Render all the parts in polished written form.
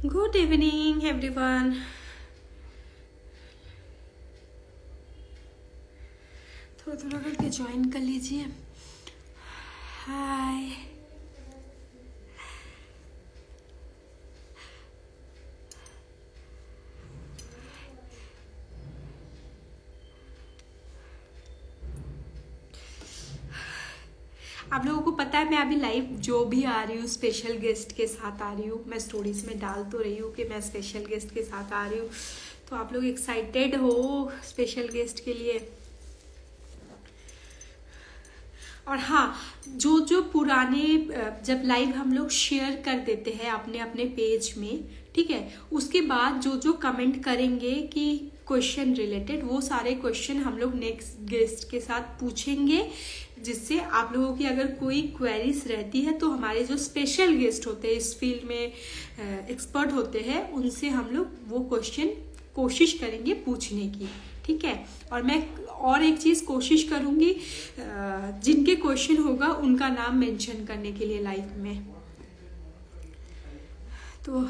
Good evening everyone. थोड़ा थोड़ा करके ज्वाइन कर लीजिए। हाय। आप लोगों को पता है मैं अभी लाइव जो भी आ रही हूँ स्पेशल गेस्ट के साथ आ रही हूँ। मैं स्टोरीज में डाल तो रही हूँ कि मैं स्पेशल गेस्ट के साथ आ रही हूँ, तो आप लोग एक्साइटेड हो स्पेशल गेस्ट के लिए। और हाँ, जो जो पुराने जब लाइव हम लोग शेयर कर देते हैं अपने अपने पेज में, ठीक है, उसके बाद जो जो कमेंट करेंगे कि क्वेश्चन रिलेटेड, वो सारे क्वेश्चन हम लोग नेक्स्ट गेस्ट के साथ पूछेंगे, जिससे आप लोगों की अगर कोई क्वेरीज रहती है तो हमारे जो स्पेशल गेस्ट होते हैं, इस फील्ड में एक्सपर्ट होते हैं, उनसे हम लोग वो क्वेश्चन कोशिश करेंगे पूछने की। ठीक है। और मैं और एक चीज कोशिश करूंगी, जिनके क्वेश्चन होगा उनका नाम मेंशन करने के लिए लाइव में। तो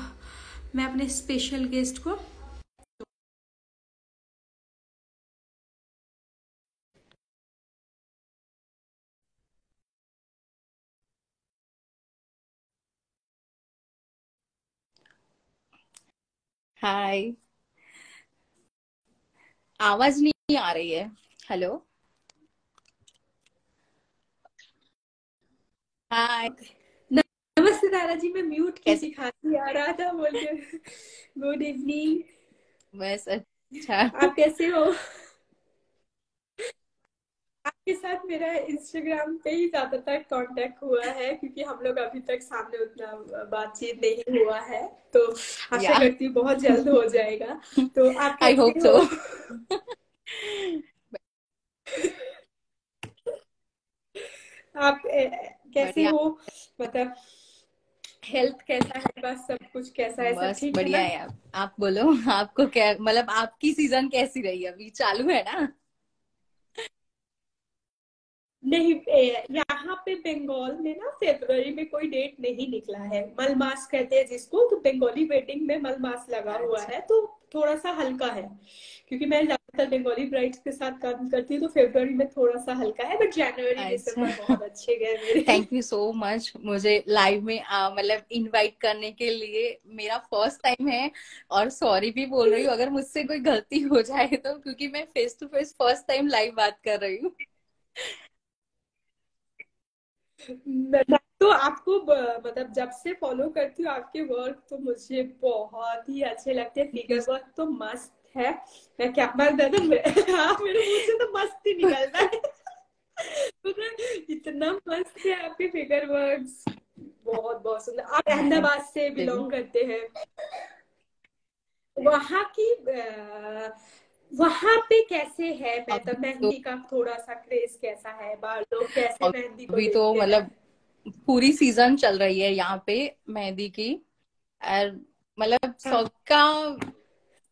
मैं अपने स्पेशल गेस्ट को हाय। आवाज नहीं आ रही है। हेलो। हाय। नमस्ते तारा जी। मैं म्यूट की कैसे? थी, खांसी आ रहा था बोल के। Good evening. बस अच्छा। आप कैसे हो? आपके साथ मेरा इंस्टाग्राम पे ही ज्यादातर कांटेक्ट हुआ है, क्योंकि हम लोग अभी तक सामने उतना बातचीत नहीं हुआ है, तो आशा या करती हूँ बहुत जल्द हो जाएगा। तो आप आई होप कैसे सो। हो? आप कैसे बढ़िया। हो? मतलब हेल्थ कैसा है? बस सब कुछ कैसा है? सब बस ठीक है बढ़िया ना? है। आप बोलो, आपको क्या मतलब, आपकी सीजन कैसी रही? अभी चालू है ना? नहीं, यहाँ पे बंगाल में ना फरवरी में कोई डेट नहीं निकला है। मलमास कहते हैं जिसको, तो बंगाली वेडिंग में मलमास लगा हुआ अच्छा। है, तो थोड़ा सा हल्का है। क्योंकि मैं ज्यादातर बंगाली ब्राइड्स के साथ काम करती हूँ, तो फरवरी में थोड़ा सा हल्का है, बट जनवरी अच्छा। दिसंबर बहुत अच्छे गए मेरे। थैंक यू सो मच मुझे लाइव में मतलब इनवाइट करने के लिए। मेरा फर्स्ट टाइम है और सॉरी भी बोल रही हूँ अगर मुझसे कोई गलती हो जाए तो, क्योंकि मैं face to face first time live बात कर रही हूँ। मैं तो आपको मतलब जब से फॉलो करती हूँ आपके वर्क, तो मुझे बहुत ही अच्छे लगते हैं। Thank you. फिगर वर्क तो मस्त है। मैं क्या मतलब हाँ, मेरे मुंह से तो मस्त ही निकलता है। मतलब इतना मस्त है आपके फिगर वर्क्स। बहुत बहुत सुंदर। आप अहमदाबाद से बिलोंग करते हैं? वहाँ की वहाँ पे कैसे है, मतलब अभी तो मेहंदी का थोड़ा सा क्रेज कैसा है? बाहर लोग कैसे मेहंदी को अभी तो देखते हैं? मतलब पूरी सीजन चल रही है यहाँ पे मेहंदी की। और मतलब हाँ। सबका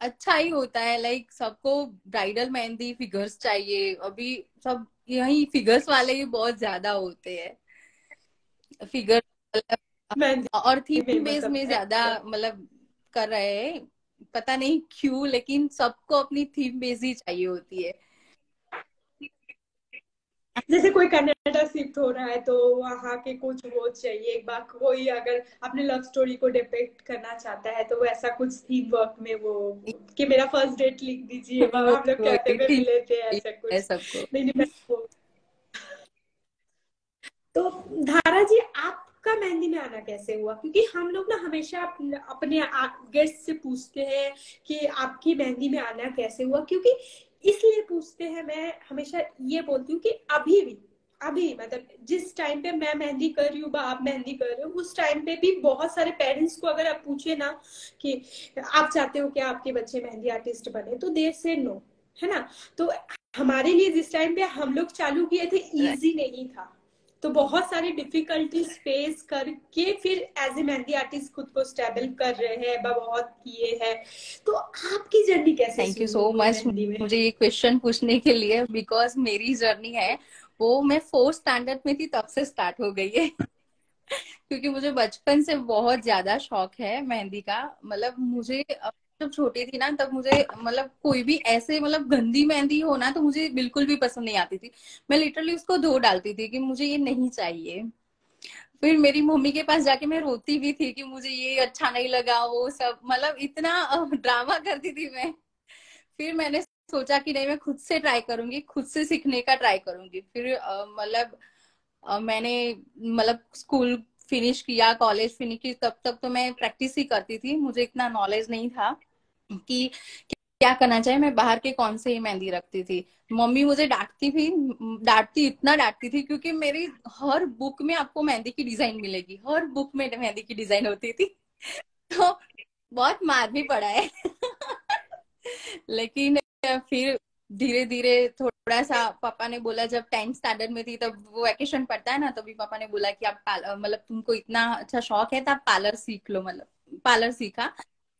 अच्छा ही होता है, लाइक सबको ब्राइडल मेहंदी फिगर्स चाहिए अभी। सब यही फिगर्स वाले ही बहुत ज्यादा होते हैं फिगर, और मेहंदी में थीम बेस मतलब में ज्यादा मतलब कर रहे हैं। पता नहीं क्यों, लेकिन सबको अपनी थीम बेस ही चाहिए होती है। जैसे कोई कनाडा शिफ्ट हो रहा है, तो वहाँ के कुछ वो चाहिए, एक बार कोई अगर अपने लव स्टोरी को डिपिक्ट करना चाहता है, तो वो ऐसा कुछ थीम वर्क में वो कि मेरा फर्स्ट डेट लिख दीजिए, वहां हम लोग कैफे में थीम मिले थे, ऐसा है कुछ। सबको। नहीं नहीं, तो धारा जी, आपका मेहंदी में आना कैसे हुआ? क्योंकि हम लोग ना हमेशा अपने गेस्ट से पूछते हैं कि आपकी मेहंदी में आना कैसे हुआ, क्योंकि इसलिए पूछते हैं। मैं हमेशा ये बोलती हूँ कि अभी मतलब जिस टाइम पे मैं मेहंदी कर रही हूँ, आप मेहंदी कर रहे हो, उस टाइम पे भी बहुत सारे पेरेंट्स को अगर आप पूछे ना कि आप चाहते हो कि आपके बच्चे मेहंदी आर्टिस्ट बने, तो दे से नो, है ना? तो हमारे लिए जिस टाइम पे हम लोग चालू किए थे, इजी नहीं था। तो बहुत सारी डिफिकल्टीज फेस करके फिर एज ए मेहंदी आर्टिस्ट खुद को स्टेबल कर रहे हैं, बहुत किए हैं। तो आपकी जर्नी कैसे थैंक यू शुरू सो हुई मच मेहंदी में? मुझे ये क्वेश्चन पूछने के लिए, बिकॉज मेरी जर्नी है वो मैं फोर्थ स्टैंडर्ड में थी तब से स्टार्ट हो गई है। क्योंकि मुझे बचपन से बहुत ज्यादा शौक है मेहंदी का। मतलब मुझे जब छोटी थी ना, तब मुझे मतलब कोई भी ऐसे मतलब गंदी मेहंदी हो ना, तो मुझे बिल्कुल भी पसंद नहीं आती थी। मैं लिटरली उसको धो डालती थी कि मुझे ये नहीं चाहिए। फिर मेरी मम्मी के पास जाके मैं रोती भी थी कि मुझे ये अच्छा नहीं लगा, वो सब मतलब इतना ड्रामा करती थी मैं। फिर मैंने सोचा कि नहीं, मैं खुद से ट्राई करूंगी, खुद से सीखने का ट्राई करूंगी। फिर मतलब मैंने मतलब स्कूल फिनिश किया, कॉलेज फिनिश की, तब तक तो मैं प्रैक्टिस ही करती थी, मुझे इतना नॉलेज नहीं था कि क्या करना चाहिए। मैं बाहर के कौन से ही मेहंदी रखती थी। मम्मी मुझे डांटती थी, डांटती इतना डांटती थी, क्योंकि मेरी हर बुक में आपको मेहंदी की डिजाइन मिलेगी, हर बुक में मेहंदी की डिजाइन होती थी। तो बहुत मार भी पड़ा है। लेकिन फिर धीरे धीरे थोड़ा सा पापा ने बोला, जब 10th स्टैंडर्ड में थी, तब वो वैकेशन पड़ता है ना, तभी पापा ने बोला कि आप मतलब तुमको इतना अच्छा शौक है तो आप पार्लर सीख लो। मतलब पार्लर सीखा,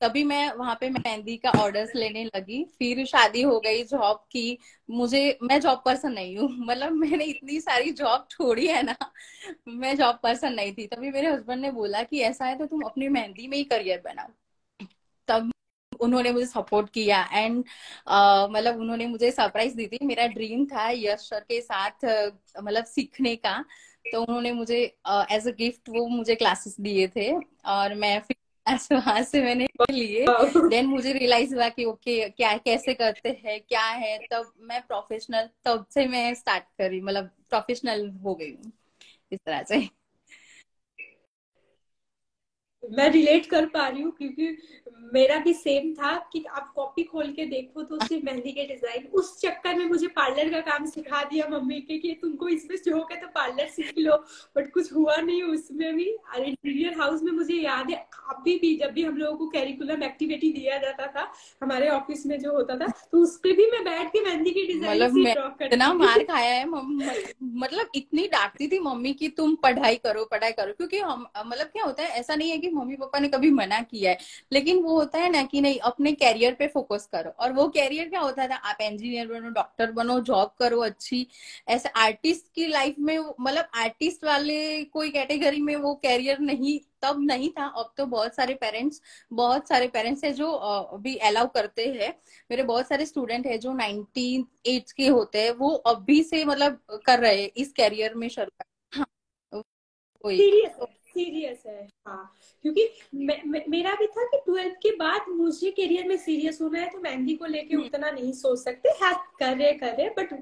तभी मैं वहां पे मेहंदी का ऑर्डर्स लेने लगी। फिर शादी हो गई, जॉब की। मैं जॉब पर्सन नहीं हूँ। मतलब मैंने इतनी सारी जॉब छोड़ी है ना, मैं जॉब पर्सन नहीं थी। तभी मेरे हस्बैंड ने बोला कि ऐसा है तो तुम अपनी मेहंदी में ही करियर बनाओ। तब उन्होंने मुझे सपोर्ट किया। एंड मतलब उन्होंने मुझे सरप्राइज दी थी। मेरा ड्रीम था यश सर के साथ मतलब सीखने का। तो उन्होंने मुझे एज अ गिफ्ट वो मुझे क्लासेस दिए थे, और मैं फिर वहां से मैंने लिए। देन मुझे रियलाइज हुआ कि ओके, क्या कैसे करते हैं क्या है, तब मैं प्रोफेशनल, तब से मैं स्टार्ट करी, मतलब प्रोफेशनल हो गई हूँ इस तरह से। मैं रिलेट कर पा रही हूँ, क्योंकि मेरा भी सेम था कि आप कॉपी खोल के देखो तो सिर्फ मेहंदी के डिजाइन। उस चक्कर में मुझे पार्लर का काम सिखा दिया मम्मी के कि तुमको इसमें शौक है तो पार्लर सीख लो। बट कुछ हुआ नहीं उसमें भी। और इंटीरियर हाउस में मुझे याद है अभी भी, जब भी हम लोगों को कैरिकुलम एक्टिविटी दिया जाता था हमारे ऑफिस में जो होता था, तो उस पे भी मैं बैठ के मेहंदी की डिजाइन मतलब ही मैं ड्रॉ इतना करती मार थी। खाया है। मतलब इतनी डांटती थी मम्मी की तुम पढ़ाई करो पढ़ाई करो, क्योंकि हम मतलब क्या होता है, ऐसा नहीं है कि मम्मी पापा ने कभी मना किया है, लेकिन वो होता है ना कि नहीं, अपने कैरियर पे फोकस करो। और वो कैरियर क्या होता था, आप इंजीनियर बनो, डॉक्टर बनो, जॉब करो अच्छी। ऐसे आर्टिस्ट की लाइफ में मतलब आर्टिस्ट वाले कोई कैटेगरी में वो कैरियर नहीं, तब नहीं था। अब तो बहुत सारे पेरेंट्स है जो अभी अलाउ करते हैं। मेरे बहुत सारे स्टूडेंट है जो 19 एज के होते हैं, वो अभी से मतलब कर रहे हैं इस कैरियर में शुरुआत। हाँ, वही सीरियस है, तो। सीरियस है। हाँ, क्योंकि मेरा भी था कि 12th के बाद मुझे करियर में सीरियस होना है, तो मेहंदी को लेके हम्म, उतना नहीं सोच सकते। हाँ, करे बट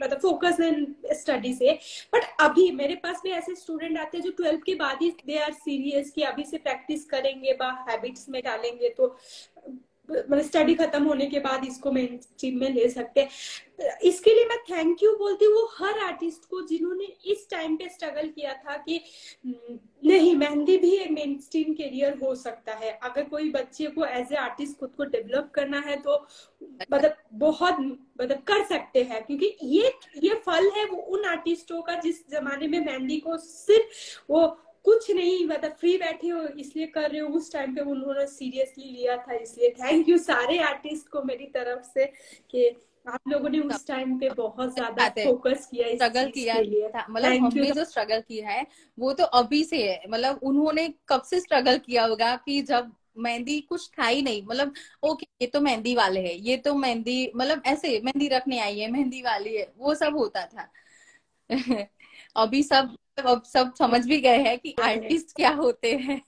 मतलब फोकस इन स्टडी से। बट अभी मेरे पास भी ऐसे स्टूडेंट आते हैं जो 12th के बाद ही दे आर सीरियस कि अभी से प्रैक्टिस करेंगे, बा हैबिट्स में डालेंगे, तो मतलब स्टडी खत्म होने के बाद इसको मेन स्ट्रीम में ले सकते हैं। इसके लिए मैं थैंक यू बोलती हूँ वो हर आर्टिस्ट को जिन्होंने इस टाइम पे स्ट्रगल किया था कि नहीं, मेहंदी भी एक मेन स्ट्रीम करियर हो सकता है। अगर कोई बच्चे को एज ए आर्टिस्ट खुद को डेवलप करना है तो मतलब बहुत मतलब कर सकते हैं, क्योंकि ये फल है वो उन आर्टिस्टों का जिस जमाने में मेहंदी को सिर्फ वो कुछ नहीं मतलब फ्री बैठे हो इसलिए कर रहे हो, उस टाइम पे उन्होंने सीरियसली लिया था। इसलिए थैंक यू सारे आर्टिस्ट को मेरी तरफ से कि आप लोगों ने सब उस टाइम पे बहुत ज्यादा बात है, फोकस किया इस स्ट्रगल चीज किया के लिए। था। मतलब थैंक यू। हमने जो स्ट्रगल किया है वो तो अभी से है। मतलब उन्होंने कब से स्ट्रगल किया होगा कि जब मेहंदी कुछ था ही नहीं। मतलब ओके, ये तो मेहंदी वाले है, ये तो मेहंदी मतलब ऐसे मेहंदी रखने आई है, मेहंदी वाली है, वो सब होता था। अभी सब, अब सब समझ भी गए हैं कि आर्टिस्ट क्या होते हैं।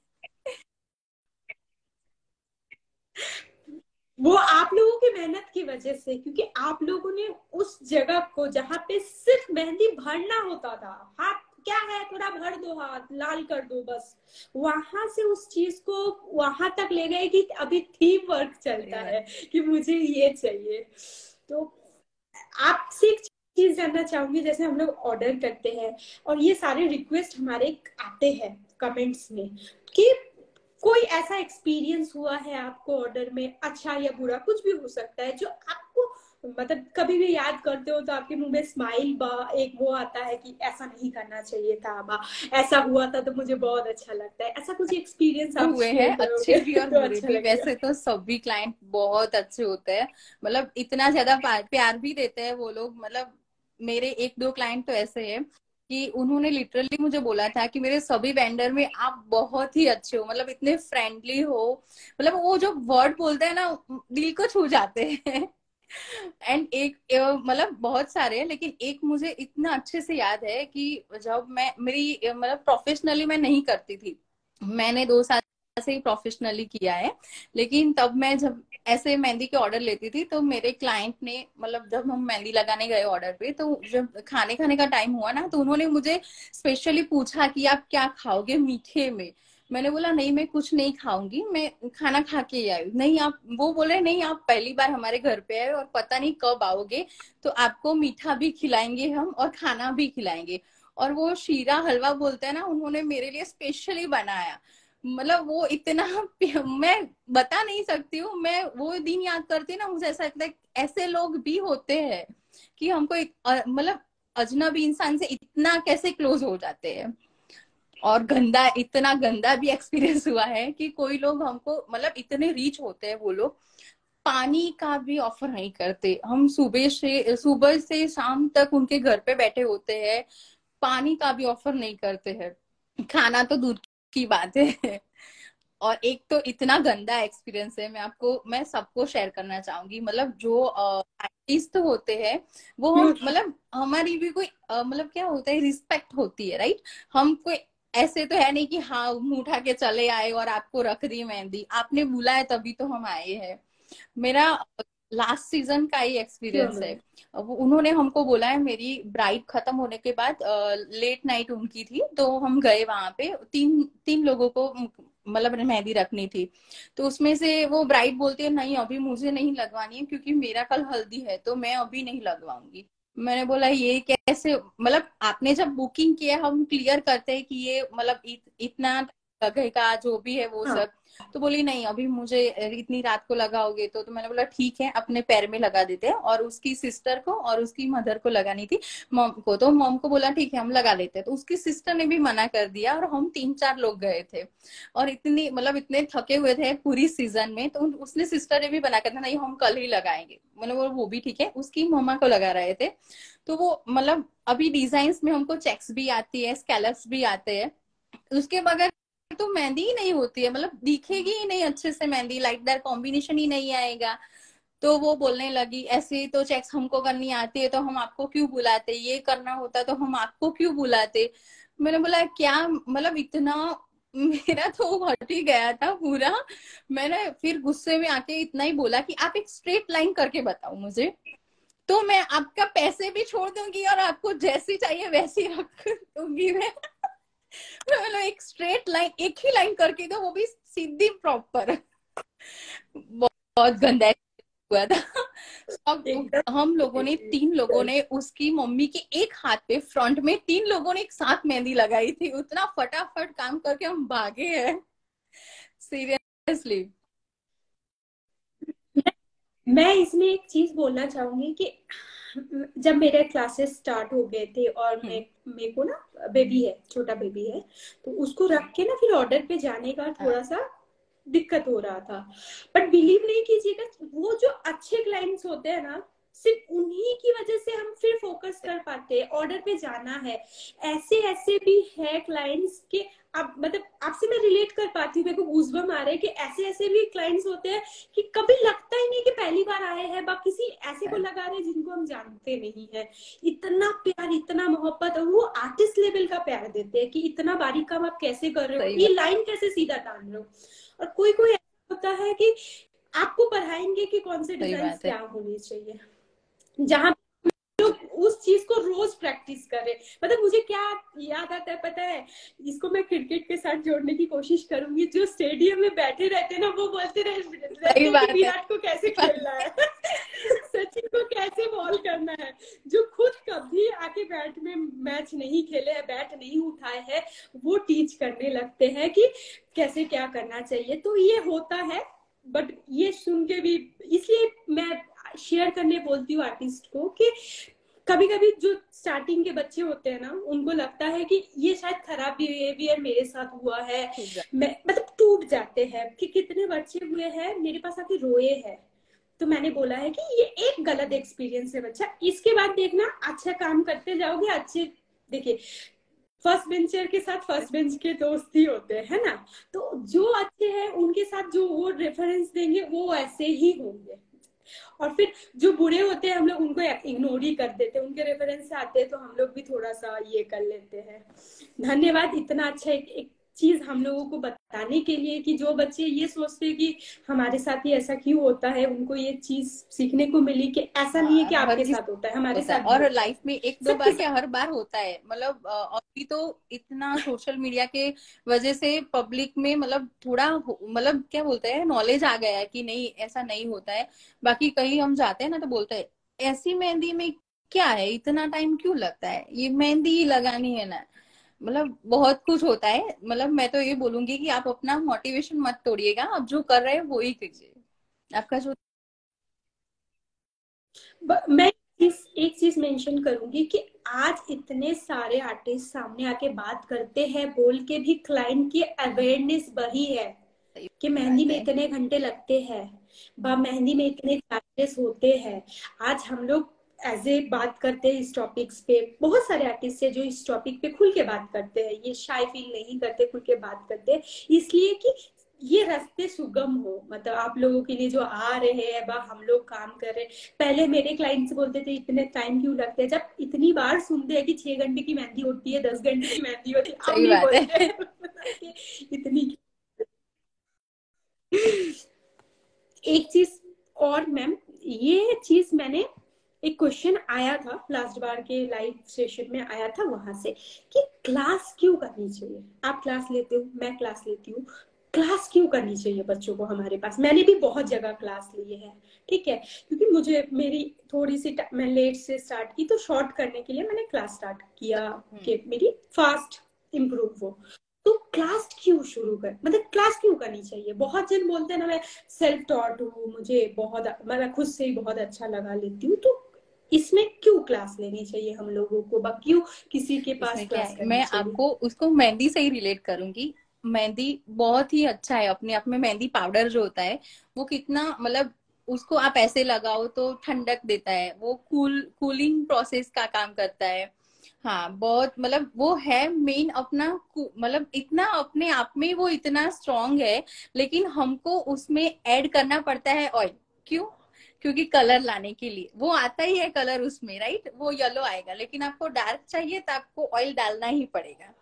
वो आप लोगों की मेहनत की वजह से, क्योंकि आप लोगों ने उस जगह को जहाँ पे सिर्फ मेहंदी भरना होता था, हाथ क्या है थोड़ा भर दो, हाथ लाल कर दो बस, वहां से उस चीज को वहां तक ले गए कि अभी थीम वर्क सही चलता बात। है कि मुझे ये चाहिए। तो आपसे एक चीज जानना चाहूंगी, जैसे हम लोग ऑर्डर करते हैं और ये सारे रिक्वेस्ट हमारे आते हैं कमेंट्स में, कि कोई ऐसा एक्सपीरियंस हुआ है आपको ऑर्डर में, अच्छा या बुरा कुछ भी हो सकता है, जो आपको मतलब कभी भी याद करते हो तो आपके मुंह में स्माइल बा एक वो आता है कि ऐसा नहीं करना चाहिए था, बा ऐसा हुआ था तो मुझे बहुत अच्छा लगता है। ऐसा कुछ एक्सपीरियंस तो आप हुए शेयर हैं अच्छे करोगे भी और तो बुरे अच्छा भी। लगेगा। वैसे तो सभी क्लाइंट बहुत अच्छे होते हैं, मतलब इतना ज्यादा प्यार भी देते हैं वो लोग। मतलब मेरे एक दो क्लाइंट तो ऐसे हैं कि उन्होंने लिटरली मुझे बोला था कि मेरे सभी वेंडर में आप बहुत ही अच्छे हो, मतलब इतने फ्रेंडली हो, मतलब वो जो वर्ड बोलते हैं ना दिल को छू जाते हैं। एंड एक मतलब बहुत सारे हैं, लेकिन एक मुझे इतना अच्छे से याद है कि जब मैं मेरी मतलब प्रोफेशनली मैं नहीं करती थी, मैंने 2 साल से ही प्रोफेशनली किया है, लेकिन तब मैं जब ऐसे मेहंदी के ऑर्डर लेती थी तो मेरे क्लाइंट ने, मतलब जब हम मेहंदी लगाने गए ऑर्डर पे, तो जब खाने खाने का टाइम हुआ ना, तो उन्होंने मुझे स्पेशली पूछा कि आप क्या खाओगे मीठे में। मैंने बोला नहीं मैं कुछ नहीं खाऊंगी, मैं खाना खा के ही आई। नहीं आप, वो बोले नहीं आप पहली बार हमारे घर पे आए और पता नहीं कब आओगे, तो आपको मीठा भी खिलाएंगे हम और खाना भी खिलाएंगे। और वो शीरा हलवा बोलते हैं ना, उन्होंने मेरे लिए स्पेशली बनाया। मतलब वो इतना मैं बता नहीं सकती हूँ, मैं वो दिन याद करती हूँ ना, मुझे ऐसा लगता है ऐसे लोग भी होते हैं कि हमको मतलब अजनबी इंसान से इतना कैसे क्लोज हो जाते हैं। और गंदा, इतना गंदा भी एक्सपीरियंस हुआ है कि कोई लोग हमको, मतलब इतने रीच होते हैं वो लोग, पानी का भी ऑफर नहीं करते। हम सुबह से शाम तक उनके घर पे बैठे होते हैं, पानी का भी ऑफर नहीं करते हैं, खाना तो दूर की बात है। और एक तो इतना गंदा एक्सपीरियंस है, मैं सबको शेयर करना चाहूंगी। मतलब जो आर्टिस्ट होते हैं वो हम, मतलब हमारी भी कोई मतलब क्या होता है, रिस्पेक्ट होती है, राइट। हम कोई ऐसे तो है नहीं कि हाँ मुंह उठा के चले आए और आपको रख दी मेहंदी, आपने बुलाया तभी तो हम आए हैं। मेरा लास्ट सीजन का ही एक्सपीरियंस है। वो उन्होंने हमको बोला है, मेरी ब्राइड खत्म होने के बाद लेट नाइट उनकी थी, तो हम गए वहां पे, तीन तीन लोगों को मतलब मेहंदी रखनी थी। तो उसमें से वो ब्राइड बोलती है नहीं अभी मुझे नहीं लगवानी है क्योंकि मेरा कल हल्दी है, तो मैं अभी नहीं लगवाऊंगी। मैंने बोला ये कैसे, मतलब आपने जब बुकिंग किया हम क्लियर करते हैं कि ये मतलब इतना लगेगा जो भी है वो हाँ। सब। तो बोली नहीं अभी मुझे इतनी रात को लगाओगे तो मैंने बोला ठीक है अपने पैर में लगा देते हैं। और उसकी सिस्टर को और उसकी मदर को लगानी थी, मॉम को, तो मॉम को बोला ठीक है हम लगा लेते हैं। तो उसकी सिस्टर ने भी मना कर दिया और हम 3-4 लोग गए थे। और इतनी, मतलब इतने थके हुए थे पूरी सीजन में, तो उसने सिस्टर ने भी मना कर दिया नहीं हम कल ही लगाएंगे। मैंने बोला वो भी ठीक है, उसकी मम्मा को लगा रहे थे। तो वो मतलब अभी डिजाइन में हमको चेक्स भी आती है, स्कैलप्स भी आते हैं, उसके बगैर तो मेहंदी ही नहीं होती है, मतलब दिखेगी ही नहीं अच्छे से मेहंदी, लाइटदार कॉम्बिनेशन ही नहीं आएगा। तो वो बोलने लगी ऐसे तो चेक्स हमको करनी आती है तो हम आपको क्यों बुलाते, ये करना होता तो हम आपको क्यों बुलाते। मैंने बोला क्या, मतलब इतना मेरा तो हट ही गया था पूरा। मैंने फिर गुस्से में आके इतना ही बोला कि आप एक स्ट्रेट लाइन करके बताओ मुझे, तो मैं आपका पैसे भी छोड़ दूंगी और आपको जैसी चाहिए वैसी रख दूंगी मैं। मतलब एक स्ट्रेट लाइन, एक ही लाइन करके दो, वो भी सीधी प्रॉपर। बहुत गंदा हुआ था। अब एकदम। हम लोगों ने, 3 लोगों ने, उसकी मम्मी के एक हाथ पे फ्रंट में 3 लोगों ने एक साथ मेहंदी लगाई थी, उतना फटाफट काम करके हम भागे हैं, सीरियसली। मैं इसमें एक चीज बोलना चाहूंगी कि जब मेरे क्लासेस स्टार्ट हो गए थे और मेरे को ना बेबी है, छोटा बेबी है, तो उसको रख के ना फिर ऑर्डर पे जाने का थोड़ा सा दिक्कत हो रहा था। बट बिलीव नहीं कीजिएगा, वो जो अच्छे क्लाइंट्स होते हैं ना, सिर्फ उन्हीं की वजह से हम फिर फोकस कर पाते हैं, ऑर्डर पे जाना है। ऐसे ऐसे भी है क्लाइंट्स के, अब मतलब आपसे मैं रिलेट कर पाती हूँ, मेरे को गूज़बम्स आ रहे हैं कि ऐसे ऐसे भी क्लाइंट्स होते हैं कि कभी लगता ही नहीं कि पहली बार आए हैं, बा किसी ऐसे को लगा रहे हैं जिनको हम जानते नहीं है। इतना प्यार, इतना मोहब्बत, और वो आर्टिस्ट लेवल का प्यार देते हैं कि इतना बारीक काम आप कैसे कर रहे हो, सही ये बात। लाइन कैसे सीधा तान रहे हो। और कोई कोई ऐसा होता है कि आपको पढ़ाएंगे कि कौन से सही डिजाइन बात है। क्या होने चाहिए, जहां लोग उस चीज को रोज प्रैक्टिस करें। मतलब मुझे क्या याद आता है पता है, इसको मैं क्रिकेट के साथ जोड़ने की कोशिश करूंगी। जो स्टेडियम में बैठे रहते हैं ना, वो बोलते रहते सही हैं कि बात है। विराट को कैसे खेलना है, सचिन को कैसे बॉल करना है। जो खुद कभी आके बैट में मैच नहीं खेले हैं, बैट नहीं उठाए हैं, वो टीच करने लगते हैं कि कैसे क्या करना चाहिए। तो ये होता है। बट ये सुन के भी, इसलिए मैं शेयर करने बोलती हूँ आर्टिस्ट को कि कभी कभी जो स्टार्टिंग के बच्चे होते हैं ना, उनको लगता है कि ये शायद खराब बिहेवियर मेरे साथ हुआ है, मैं मतलब टूट जाते हैं कि कितने बच्चे हुए हैं मेरे पास आके रोए हैं। तो मैंने बोला है कि ये एक गलत एक्सपीरियंस है बच्चा, इसके बाद देखना अच्छा काम करते जाओगे, अच्छे देखिए, फर्स्ट बेंचर के साथ फर्स्ट बेंच के दोस्त ही होते हैं, है ना। तो जो अच्छे हैं उनके साथ जो वो रेफरेंस देंगे वो ऐसे ही होंगे, और फिर जो बुरे होते हैं हम लोग उनको इग्नोर ही कर देते हैं, उनके रेफरेंस से आते हैं तो हम लोग भी थोड़ा सा ये कर लेते हैं। धन्यवाद इतना अच्छा एक चीज हम लोगों को बताने के लिए, कि जो बच्चे ये सोचते हैं कि हमारे साथ ही ऐसा क्यों होता है, उनको ये चीज सीखने को मिली कि ऐसा नहीं है कि हर आपके किसी साथ होता है, हमारे होता है, साथ भी और होता है, लाइफ में एक दो सबके बार क्या साथ। हर बार होता है, मतलब अभी तो इतना सोशल मीडिया के वजह से पब्लिक में मतलब थोड़ा मतलब क्या बोलते हैं, नॉलेज आ गया है कि नहीं ऐसा नहीं होता है। बाकी कहीं हम जाते हैं ना तो बोलते हैं ऐसी मेहंदी में क्या है, इतना टाइम क्यों लगता है, ये मेहंदी ही लगानी है ना। मतलब बहुत कुछ होता है। मतलब मैं तो ये बोलूंगी कि आप अपना मोटिवेशन मत तोड़िएगा, आप जो कर रहे हैं वो ही कीजिए। आपका जो मैं एक चीज मेंशन करूंगी कि आज इतने सारे आर्टिस्ट सामने आके बात करते हैं, बोल के भी क्लाइंट की अवेयरनेस बढ़ी है सही कि मेहंदी बात में है। इतने घंटे लगते हैं, मेहंदी में इतने चार्जेस होते हैं। आज हम लोग एज ए बात करते हैं इस टॉपिक्स पे, बहुत सारे आर्टिस्ट है जो इस टॉपिक पे खुल के बात करते हैं, ये शाय फील नहीं करते, खुल के बात करते हैं, इसलिए कि ये रास्ते सुगम हो, मतलब आप लोगों के लिए जो आ रहे हैं, हम लोग काम कर रहे हैं। पहले मेरे क्लाइंट्स बोलते थे इतने टाइम क्यों लगते हैं, जब इतनी बार सुनते हैं कि 6 घंटे की मेहंदी होती है, 10 घंटे की मेहंदी होती है, अब सही नहीं बात बोलते है। कि इतनी। एक चीज और मैम, ये चीज मैंने, एक क्वेश्चन आया था लास्ट बार के लाइव सेशन में आया था वहां से, कि क्लास क्यों करनी चाहिए, आप क्लास लेते हो, मैं क्लास लेती हूँ, क्लास क्यों करनी चाहिए बच्चों को हमारे पास। मैंने भी बहुत जगह क्लास लिए है, ठीक है, क्योंकि मुझे मेरी थोड़ी सी मैं लेट से स्टार्ट की, तो शॉर्ट करने के लिए मैंने क्लास स्टार्ट किया कि मेरी फास्ट इम्प्रूव हो। तो क्लास क्यों शुरू कर, मतलब क्लास क्यों करनी चाहिए। बहुत जन बोलते हैं ना मैं सेल्फ टॉट हूँ, मुझे बहुत, मैं खुद से ही बहुत अच्छा लगा लेती हूँ, तो इसमें क्यों क्लास लेनी चाहिए हम लोगों को, क्यों किसी के पास इसमें क्या क्लास है, करनी मैं चाहिए। आपको उसको मेहंदी से ही रिलेट करूंगी। मेहंदी बहुत ही अच्छा है अपने आप में। मेहंदी पाउडर जो होता है वो कितना मतलब उसको आप ऐसे लगाओ तो ठंडक देता है, वो कूलिंग प्रोसेस का काम करता है। हाँ बहुत मतलब वो है मेन अपना मतलब इतना अपने आप में वो इतना स्ट्रांग है। लेकिन हमको उसमें ऐड करना पड़ता है ऑयल। क्यों? क्योंकि कलर लाने के लिए वो आता ही है कलर उसमें, राइट, वो येलो आएगा, लेकिन आपको डार्क चाहिए तो आपको ऑयल डालना ही पड़ेगा।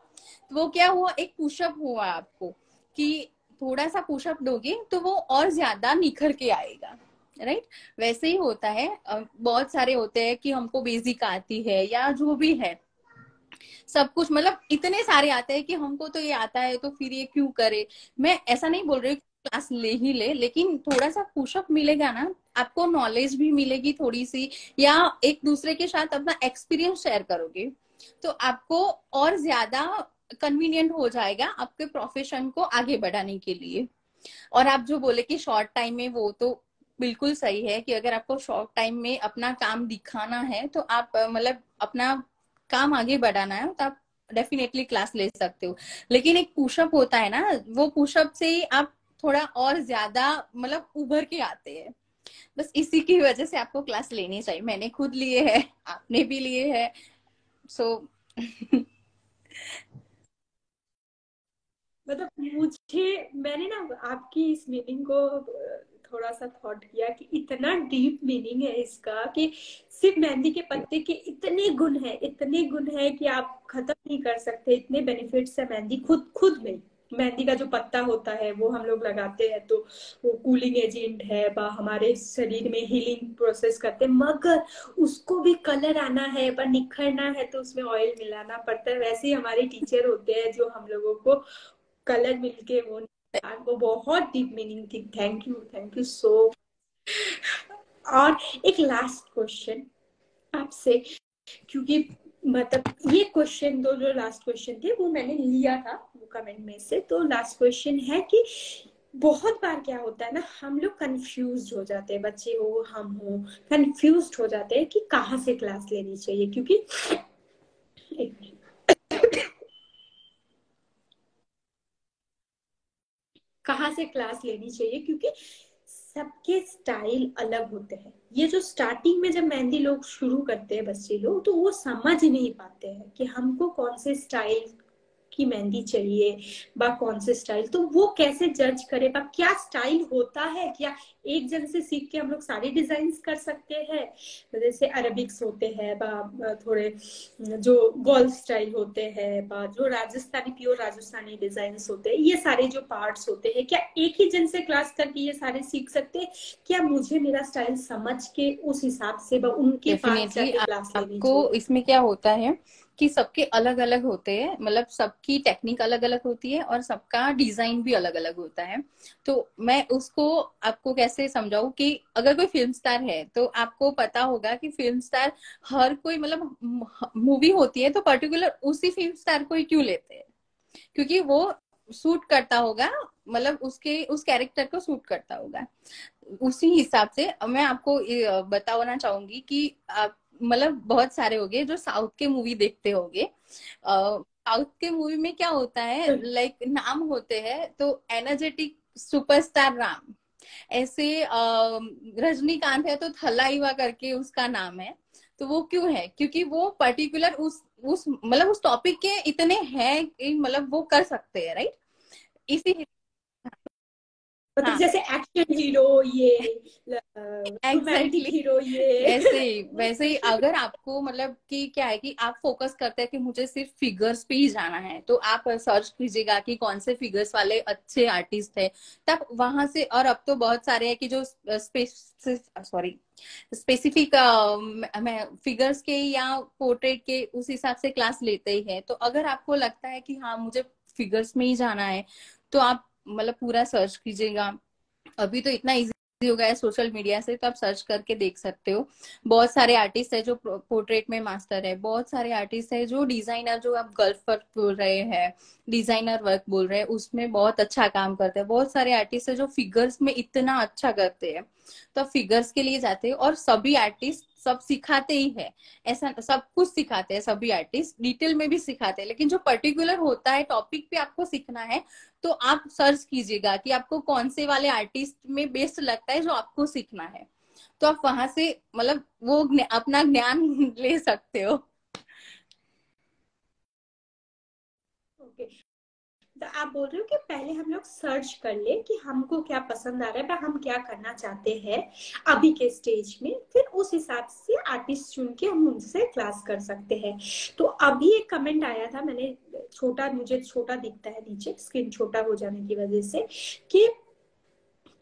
तो वो क्या हुआ, एक पुशअप हुआ आपको कि थोड़ा सा पुशअप दोगे तो वो और ज्यादा निखर के आएगा, राइट। वैसे ही होता है। बहुत सारे होते हैं कि हमको बेसिक आती है या जो भी है सब कुछ, मतलब इतने सारे आते हैं कि हमको तो ये आता है तो फिर ये क्यों करे। मैं ऐसा नहीं बोल रही क्लास ले ही ले, लेकिन थोड़ा सा पुशअप मिलेगा ना, आपको नॉलेज भी मिलेगी थोड़ी सी, या एक दूसरे के साथ अपना एक्सपीरियंस शेयर करोगे तो आपको और ज्यादा कन्वीनियंट हो जाएगा आपके प्रोफेशन को आगे बढ़ाने के लिए। और आप जो बोले कि शॉर्ट टाइम में, वो तो बिल्कुल सही है कि अगर आपको शॉर्ट टाइम में अपना काम दिखाना है तो आप मतलब अपना काम आगे बढ़ाना है तो आप डेफिनेटली क्लास ले सकते हो। लेकिन एक पुशअप होता है ना, वो पुशअप से ही आप थोड़ा और ज्यादा मतलब उभर के आते हैं। बस इसी की वजह से आपको क्लास लेनी चाहिए। मैंने खुद लिए है, आपने भी लिए है, सो मतलब मुझे, मैंने ना आपकी इस मीनिंग को थोड़ा सा थॉट किया कि इतना डीप मीनिंग है इसका, कि सिर्फ मेहंदी के पत्ते के इतने गुण है, इतने गुण है कि आप खत्म नहीं कर सकते, इतने बेनिफिट्स है मेहंदी खुद खुद में। मेहंदी का जो पत्ता होता है वो हम लोग लगाते हैं तो वो कूलिंग एजेंट है, हमारे शरीर में हीलिंग प्रोसेस करते हैं, मगर उसको भी कलर आना है, पर निखरना है तो उसमें ऑयल मिलाना पड़ता है। वैसे ही हमारे टीचर होते हैं जो हम लोगों को कलर मिलके वो बहुत डीप मीनिंग थी। थैंक यू सो। और एक लास्ट क्वेश्चन आपसे, क्योंकि मतलब ये क्वेश्चन, दो जो लास्ट क्वेश्चन थे वो मैंने लिया था वो कमेंट में से, तो लास्ट क्वेश्चन है कि बहुत बार क्या होता है ना, हम लोग कंफ्यूज हो जाते हैं, बच्चे हो हम हो, कंफ्यूज हो जाते हैं कि कहाँ से क्लास लेनी चाहिए, क्योंकि एक मिनट, कहाँ से क्लास लेनी चाहिए, क्योंकि सबके स्टाइल अलग होते हैं। ये जो स्टार्टिंग में जब मेहंदी लोग शुरू करते हैं बच्चे लोग, तो वो समझ नहीं पाते हैं कि हमको कौन से स्टाइल की मेहंदी चाहिए बा कौन से स्टाइल, तो वो कैसे जज करे बा क्या स्टाइल होता है, क्या एक जन से सीख के हम लोग सारे डिजाइन कर सकते हैं। जैसे अरेबिक्स होते हैं बा थोड़े जो गोल्फ स्टाइल होते हैं बा जो राजस्थानी प्योर राजस्थानी डिजाइन होते हैं, ये सारे जो पार्ट्स होते हैं, क्या एक ही जन से क्लास करके ये सारे सीख सकते हैं, क्या मुझे मेरा स्टाइल समझ के उस हिसाब से बा उनके पास डेफिनेटली जाके क्लास लेनी आपको चाहिए। इसमें क्या होता है कि सबके अलग अलग होते हैं, मतलब सबकी टेक्निक अलग अलग होती है और सबका डिजाइन भी अलग अलग होता है। तो मैं उसको आपको कैसे समझाऊं कि अगर कोई फिल्म स्टार है तो आपको पता होगा कि फिल्म स्टार हर कोई, मतलब मूवी होती है तो पर्टिकुलर उसी फिल्म स्टार को ही क्यों लेते हैं, क्योंकि वो सूट करता होगा, मतलब उसके उस कैरेक्टर को सूट करता होगा। उसी हिसाब से मैं आपको बताना चाहूंगी कि आप, मतलब बहुत सारे होंगे जो साउथ के मूवी देखते होंगे। साउथ के मूवी में क्या होता है, लाइक नाम होते हैं तो एनर्जेटिक सुपरस्टार राम, ऐसे रजनीकांत है तो थलाइवा करके उसका नाम है। तो वो क्यों है, क्योंकि वो पर्टिकुलर उस मतलब उस टॉपिक के इतने हैं कि मतलब वो कर सकते हैं, राइट। इसी, मतलब हाँ, जैसे एक्शन हीरो ये, रोमांटिक एग्जैक्टली हीरो ये। ऐसे ही वैसे ही अगर आपको मतलब कि क्या है कि आप फोकस करते हैं कि मुझे सिर्फ फिगर्स पे ही जाना है, तो आप सर्च कीजिएगा कि कौन से फिगर्स वाले अच्छे आर्टिस्ट है, तब वहां से। और अब तो बहुत सारे हैं कि जो स्पेसिफिक मैं फिगर्स के या पोर्ट्रेट के उस हिसाब से क्लास लेते ही है। तो अगर आपको लगता है कि हाँ मुझे फिगर्स में ही जाना है, तो आप मतलब पूरा सर्च कीजिएगा। अभी तो इतना इजी हो गया है सोशल मीडिया से, तो आप सर्च करके देख सकते हो। बहुत सारे आर्टिस्ट है जो पोर्ट्रेट में मास्टर है, बहुत सारे आर्टिस्ट है जो डिजाइनर, जो आप गल्फ वर्क बोल रहे हैं, डिजाइनर वर्क बोल रहे हैं, उसमें बहुत अच्छा काम करते हैं। बहुत सारे आर्टिस्ट है जो फिगर्स में इतना अच्छा करते हैं, तो आप फिगर्स के लिए जाते हैं। और सभी आर्टिस्ट सब सिखाते ही है, ऐसा सब कुछ सिखाते हैं, सभी आर्टिस्ट डिटेल में भी सिखाते हैं। लेकिन जो पर्टिकुलर होता है टॉपिक पे आपको सीखना है, तो आप सर्च कीजिएगा कि आपको कौन से वाले आर्टिस्ट में बेस्ट लगता है जो आपको सीखना है। तो आप वहां से मतलब वो अपना ज्ञान ले सकते हो। ओके, तो आप बोल रहे हो कि पहले हम लोग सर्च कर ले कि हमको क्या पसंद आ रहा है, हम क्या करना चाहते हैं अभी के स्टेज में, फिर उस हिसाब से आर्टिस्ट चुन के हम उनसे क्लास कर सकते हैं। तो अभी एक कमेंट आया था, मैंने छोटा, मुझे छोटा दिखता है नीचे, स्क्रीन छोटा हो जाने की वजह से, कि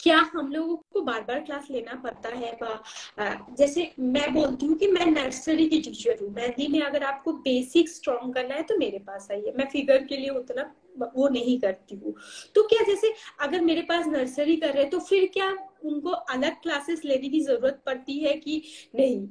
क्या हम लोगों को बार बार क्लास लेना पड़ता है जैसे मैं बोलती हूँ कि मैं नर्सरी की टीचर हूँ मेहंदी में, अगर आपको बेसिक स्ट्रॉन्ग करना है तो मेरे पास आइए, मैं फिगर के लिए उतना वो नहीं करती हूँ। तो क्या जैसे अगर मेरे पास नर्सरी कर रहे तो फिर क्या उनको अलग क्लासेस लेने की जरूरत पड़ती है कि नहीं?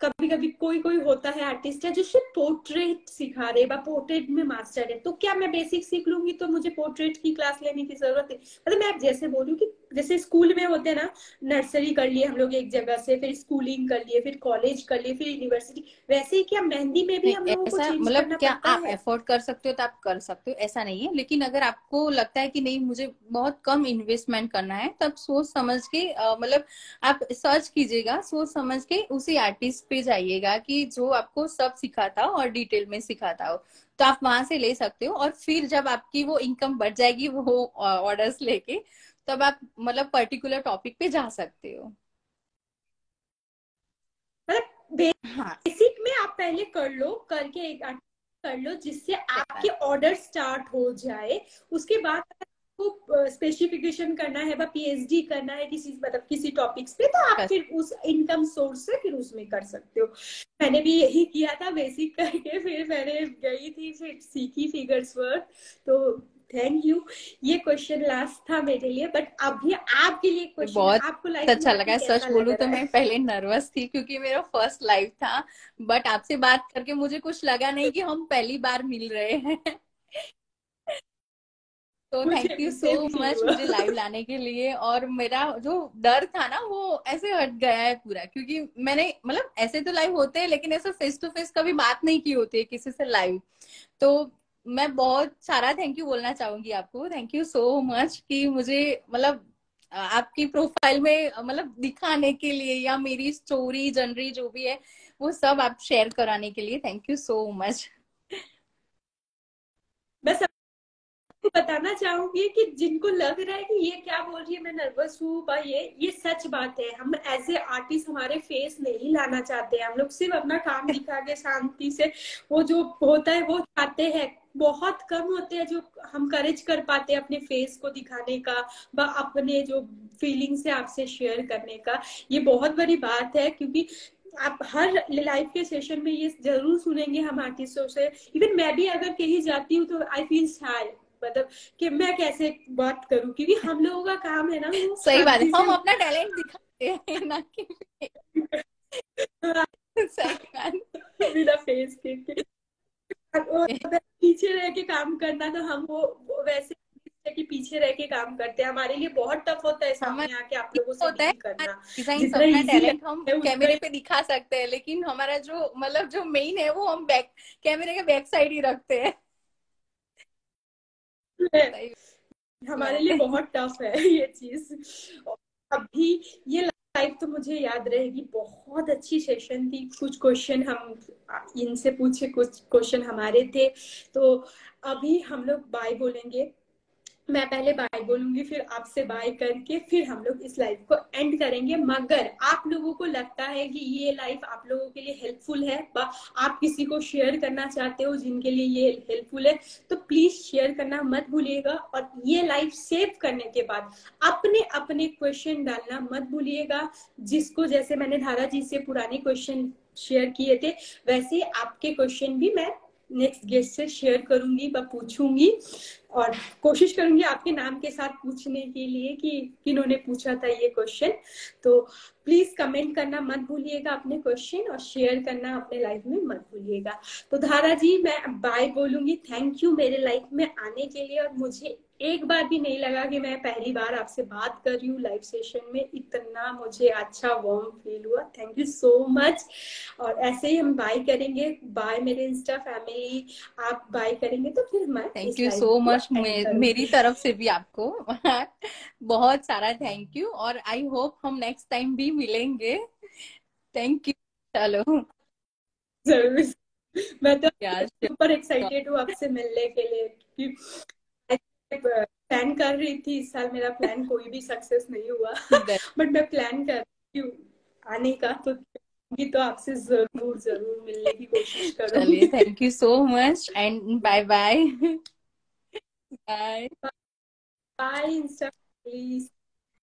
कभी कभी कोई कोई होता है आर्टिस्ट है जो सिर्फ पोर्ट्रेट सिखा रहे, पोर्ट्रेट में मास्टर है, तो क्या मैं बेसिक सीख लूंगी तो मुझे पोर्ट्रेट की क्लास लेने की जरूरत है? मतलब मैं जैसे बोलूँ कि जैसे स्कूल में होते हैं ना, नर्सरी कर लिए हम लोग एक जगह से, फिर स्कूलिंग कर लिए, फिर कॉलेज कर लिए, फिर यूनिवर्सिटी, वैसे ही क्या मेहंदी में भी नहीं, हम लोगों को ऐसा चेंज मतलब करना क्या पड़ता आप है? एफोर्ड कर सकते हो तो आप कर सकते हो, ऐसा नहीं है। लेकिन अगर आपको लगता है कि नहीं मुझे बहुत कम इन्वेस्टमेंट करना है, तो आप सोच समझ के मतलब आप सर्च कीजिएगा, सोच समझ के उसी आर्टिस्ट पे जाइएगा कि जो आपको सब सिखाता हो और डिटेल में सिखाता हो, तो आप वहां से ले सकते हो। और फिर जब आपकी वो इनकम बढ़ जाएगी वो ऑर्डर्स लेके, तब आप मतलब पर्टिकुलर टॉपिक पे जा सकते हो। मतलब हाँ, बेसिक में आप पहले कर लो, करके एक कर लो जिससे सही आपके बात। ऑर्डर स्टार्ट हो जाए। उसके बाद आपको स्पेसिफिकेशन करना है, पीएचडी करना है किसी, मतलब किसी टॉपिक्स पे, तो आप फिर उस इनकम सोर्स से फिर उसमें कर सकते हो। मैंने भी यही किया था, बेसिक करके फिर मैंने गई थी, फिर सीखी फिगर्स वर्क। तो थैंक यू। ये क्वेश्चन लास्ट था मेरे लिए, बट अभी आपके लिए क्वेश्चन है, बहुत आपको लाइफ में अच्छा लगा आके है। सच कैसा लग बोलूं तो रहा मैं है? पहले नर्वस थी क्योंकि मेरा फर्स्ट लाइव था, बट आपसे बात करके मुझे कुछ लगा नहीं कि हम पहली बार मिल रहे हैं। तो थैंक मुझे यू भी सो सेम फील मच हुआ। मुझे लाइव लाने के लिए। और मेरा जो डर था ना वो ऐसे हट गया है पूरा, क्योंकि मैंने मतलब ऐसे तो लाइव होते हैं लेकिन ऐसे फेस टू फेस कभी बात नहीं की होती है किसी से लाइव। तो मैं बहुत सारा थैंक यू बोलना चाहूंगी आपको, थैंक यू सो मच कि मुझे मतलब आपकी प्रोफाइल में मतलब दिखाने के लिए, या मेरी स्टोरी जनरी जो भी है वो सब आप शेयर कराने के लिए थैंक यू सो मच। बस आपको बताना चाहूंगी कि जिनको लग रहा है कि ये क्या बोल रही है, मैं नर्वस हूँ, पर ये सच बात है। हम एज ए आर्टिस्ट हमारे फेस नहीं लाना चाहते हैं, हम लोग सिर्फ अपना काम दिखा के शांति से वो जो होता है वो चाहते हैं। बहुत कम होते हैं जो हम करेज कर पाते हैं अपने फेस को दिखाने का, व अपने जो फीलिंग्स है आपसे शेयर करने का। ये बहुत बड़ी बात है, क्योंकि आप हर लाइफ के सेशन में ये जरूर सुनेंगे हम आर्टिस्टों से। इवन मैं भी अगर कहीं जाती हूँ तो आई फील शाय, मतलब कि मैं कैसे बात करूं, क्योंकि हम लोगों का काम है ना वो सही बात है, शांति हम से अपना टैलेंट दिखाते हैं ना कि सही बात। बिना फेस के और अगर पीछे रह के काम करना तो हम वो वैसे कि पीछे रह के काम करते हैं। हमारे लिए बहुत टफ होता है सामने हमारा आके आप लोगों से होता है, डील करना। डिजाइन जितना अपना इजी टैलेंट हम लगता है उतना कैमरे पे दिखा सकते हैं, लेकिन हमारा जो मतलब जो मेन है वो हम बैक कैमरे के बैक साइड ही रखते हैं। सही हमारे बात लिए है। बहुत टफ है ये चीज। अभी ये लाइफ तो मुझे याद रहेगी, बहुत अच्छी सेशन थी। कुछ क्वेश्चन हम इनसे पूछे, कुछ क्वेश्चन हमारे थे। तो अभी हम लोग बाय बोलेंगे। मैं पहले बाय बोलूंगी, फिर आपसे बाय करके फिर हम लोग इस लाइफ को एंड करेंगे। मगर आप लोगों को लगता है कि ये लाइफ आप लोगों के लिए हेल्पफुल है, आप किसी को शेयर करना चाहते हो जिनके लिए ये हेल्पफुल है, तो प्लीज शेयर करना मत भूलिएगा। और ये लाइफ सेव करने के बाद अपने अपने क्वेश्चन डालना मत भूलिएगा। जिसको जैसे मैंने धारा जी से पुराने क्वेश्चन शेयर किए थे, वैसे आपके क्वेश्चन भी मैं नेक्स्ट गेस्ट से शेयर करूंगी व पूछूंगी। और कोशिश करूंगी आपके नाम के साथ पूछने के लिए कि किन्होंने पूछा था ये क्वेश्चन। तो प्लीज कमेंट करना मत भूलिएगा अपने क्वेश्चन, और शेयर करना अपने लाइफ में मत भूलिएगा। तो धारा जी मैं बाय बोलूंगी। थैंक यू मेरे लाइफ में आने के लिए। और मुझे एक बार भी नहीं लगा कि मैं पहली बार आपसे बात कर रही हूँ लाइव सेशन में। इतना मुझे अच्छा वार्म फील हुआ। Thank you so much. और ऐसे ही हम बाय करेंगे। बाय मेरे इंस्टा फैमिली। आप बाय करेंगे तो फिर मैं थैंक इस यू लाइव सो को मच, एंड मेरी करूंगी। तरफ से भी आपको बहुत सारा थैंक यू, और आई होप हम नेक्स्ट टाइम भी मिलेंगे। Thank you. चलो। जरूर। मैं तो यार सुपर एक्साइटेड हूँ आपसे मिलने के लिए, क्योंकि प्लान कर रही थी। इस साल मेरा प्लान कोई भी सक्सेस नहीं हुआ बट मैं प्लान कर रही हूँ आने का। तो आपसे जरूर जरूर मिलने की कोशिश चलिए, करूंगी। Thank you so much and bye bye. Bye. Bye insta please.